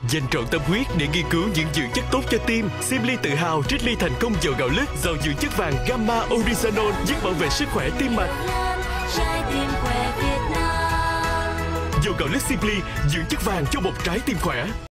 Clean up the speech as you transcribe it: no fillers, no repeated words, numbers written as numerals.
Dành trọn tâm huyết để nghiên cứu những dưỡng chất tốt cho tim, Simply tự hào trích ly thành công dầu gạo lứt giàu dưỡng chất vàng Gamma Oryzanol giúp bảo vệ sức khỏe tim mạch. Dầu gạo lứt Simply, dưỡng chất vàng cho một trái tim khỏe.